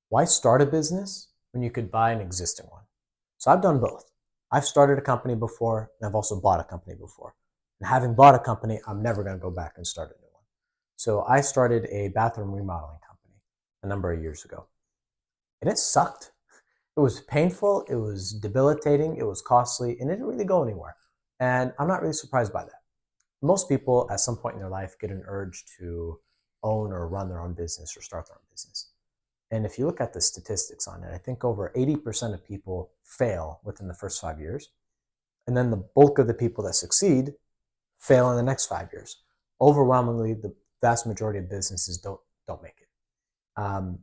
Why start a business when you could buy an existing one? So I've done both. I've started a company before, and I've also bought a company before. And having bought a company, I'm never going to go back and start a new one. So I started a bathroom remodeling company a number of years ago, and it sucked. It was painful, it was debilitating, it was costly, and it didn't really go anywhere. And I'm not really surprised by that. Most people at some point in their life get an urge to own or run their own business or start their own business. And if you look at the statistics on it, I think over 80% of people fail within the first 5 years. And then the bulk of the people that succeed fail in the next 5 years. Overwhelmingly, the vast majority of businesses don't make it. Um,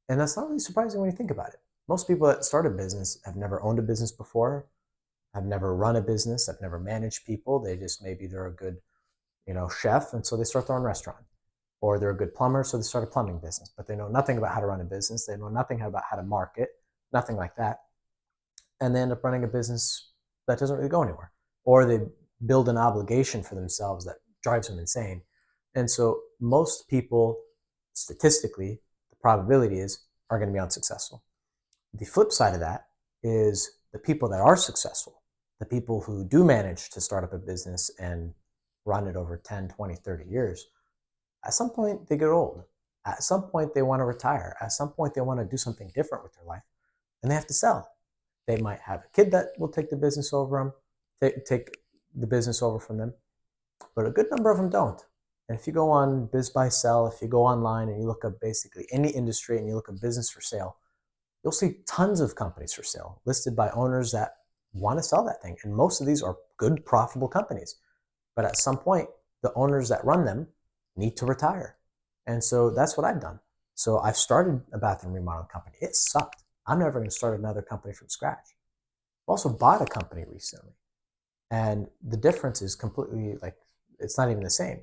and that's not really surprising when you think about it. Most people that start a business have never owned a business before, have never run a business, have never managed people. They just maybe they're a good, chef, and so they start their own restaurant. Or they're a good plumber, so they start a plumbing business. But they know nothing about how to run a business. They know nothing about how to market, nothing like that. And they end up running a business that doesn't really go anywhere. Or they build an obligation for themselves that drives them insane. And so most people, statistically, the probability is, are going to be unsuccessful. The flip side of that is the people that are successful, the people who do manage to start up a business and run it over 10, 20, 30 years, at some point they get old. At some point they want to retire. At some point they want to do something different with their life and they have to sell. They might have a kid that will take the business over them, take the business over from them, but a good number of them don't. And if you go on Biz Buy Sell, if you go online and you look up basically any industry and you look up business for sale, you'll see tons of companies for sale listed by owners that want to sell that thing. And most of these are good, profitable companies. But at some point, the owners that run them need to retire. And so that's what I've done. So I've started a bathroom remodeling company. It sucked. I'm never going to start another company from scratch. I've also bought a company recently. And the difference is completely like, it's not even the same.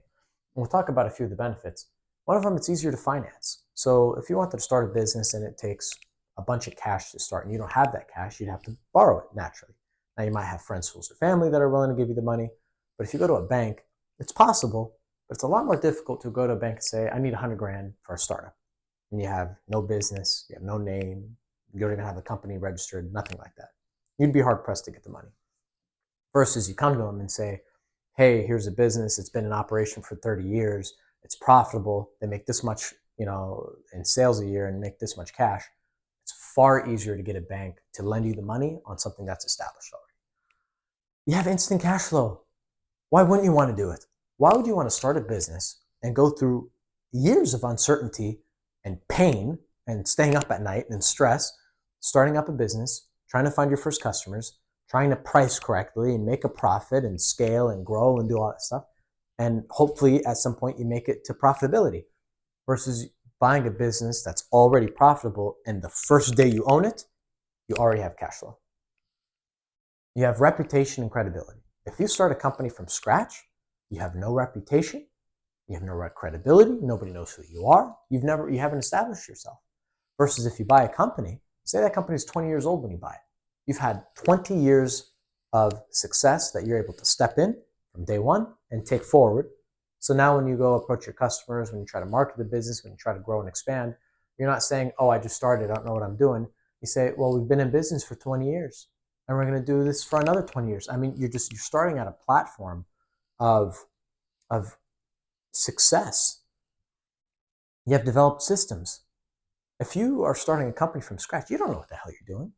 We'll talk about a few of the benefits. One of them, it's easier to finance. So if you wanted to start a business and it takes a bunch of cash to start and you don't have that cash, you'd have to borrow it naturally. Now you might have friends, fools, or family that are willing to give you the money. But if you go to a bank, it's possible, but it's a lot more difficult to go to a bank and say, I need 100 grand for a startup. And you have no business, you have no name, you don't even have a company registered, nothing like that. You'd be hard pressed to get the money. Versus you come to them and say, hey, here's a business, it's been in operation for 30 years, it's profitable, they make this much, in sales a year and make this much cash. It's far easier to get a bank to lend you the money on something that's established already. You have instant cash flow. Why wouldn't you want to do it? Why would you want to start a business and go through years of uncertainty and pain and staying up at night and stress, starting up a business, trying to find your first customers, trying to price correctly and make a profit and scale and grow and do all that stuff. And hopefully at some point you make it to profitability versus buying a business that's already profitable and the first day you own it, you already have cash flow. You have reputation and credibility. If you start a company from scratch, you have no reputation, you have no credibility, nobody knows who you are, you haven't established yourself. Versus if you buy a company, say that company is 20 years old when you buy it. You've had 20 years of success that you're able to step in from day one and take forward. So now when you go approach your customers, when you try to market the business, when you try to grow and expand, you're not saying, oh, I just started, I don't know what I'm doing. You say, well, we've been in business for 20 years and we're going to do this for another 20 years. I mean, you're starting at a platform of success. You have developed systems. If you are starting a company from scratch, you don't know what the hell you're doing.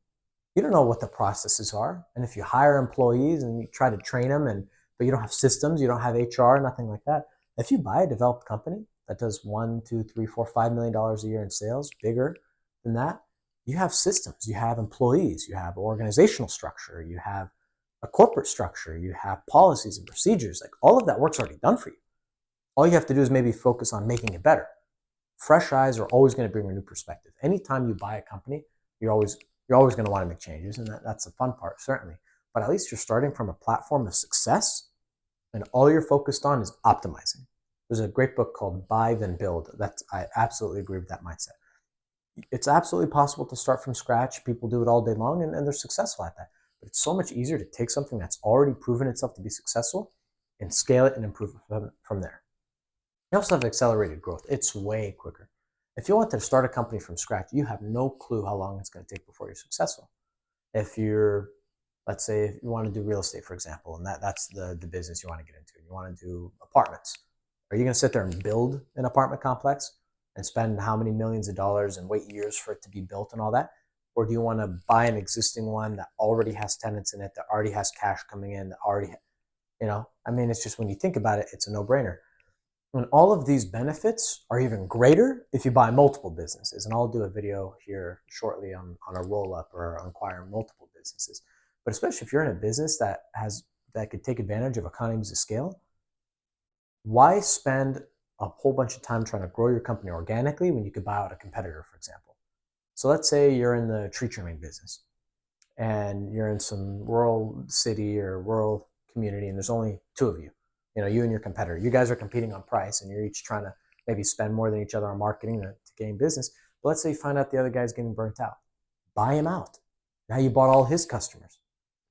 You don't know what the processes are. And if you hire employees and you try to train them, but you don't have systems, you don't have HR, nothing like that. If you buy a developed company that does $1, $2, $3, $4, $5 million a year in sales, bigger than that, you have systems, you have employees, you have organizational structure, you have a corporate structure, you have policies and procedures. Like all of that work's already done for you. All you have to do is maybe focus on making it better. Fresh eyes are always going to bring a new perspective. Anytime you buy a company, you're always going to want to make changes, and that's the fun part, certainly. But at least you're starting from a platform of success, and all you're focused on is optimizing. There's a great book called Buy Then Build. I absolutely agree with that mindset. It's absolutely possible to start from scratch. People do it all day long, and they're successful at that. But it's so much easier to take something that's already proven itself to be successful and scale it and improve it from there. You also have accelerated growth. It's way quicker. If you want to start a company from scratch, you have no clue how long it's going to take before you're successful. If you're, let's say, if you want to do real estate, for example, and that's the business you want to get into, you want to do apartments. Are you going to sit there and build an apartment complex and spend how many millions of dollars and wait years for it to be built and all that? Or do you want to buy an existing one that already has tenants in it, that already has cash coming in, that already, I mean, it's just when you think about it, it's a no-brainer. And all of these benefits are even greater if you buy multiple businesses. And I'll do a video here shortly on a roll-up or acquiring multiple businesses. But especially if you're in a business that could take advantage of economies of scale, why spend a whole bunch of time trying to grow your company organically when you could buy out a competitor, for example? So let's say you're in the tree trimming business and you're in some rural city or rural community and there's only two of you, you and your competitor. You guys are competing on price and you're each trying to maybe spend more than each other on marketing to gain business. But let's say you find out the other guy's getting burnt out. Buy him out. Now you bought all his customers.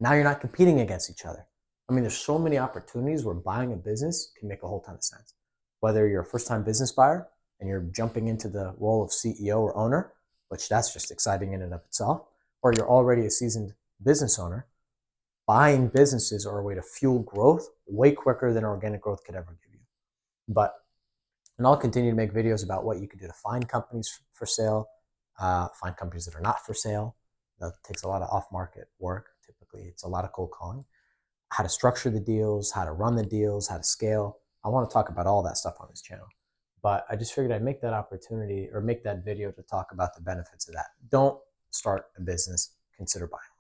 Now you're not competing against each other. I mean, there's so many opportunities where buying a business can make a whole ton of sense. Whether you're a first-time business buyer and you're jumping into the role of CEO or owner, which that's just exciting in and of itself, or you're already a seasoned business owner, buying businesses are a way to fuel growth way quicker than organic growth could ever give you. And I'll continue to make videos about what you can do to find companies for sale, find companies that are not for sale. That takes a lot of off-market work. Typically, it's a lot of cold calling. How to structure the deals, how to run the deals, how to scale. I want to talk about all that stuff on this channel. But I just figured I'd make that opportunity or make that video to talk about the benefits of that. Don't start a business, consider buying.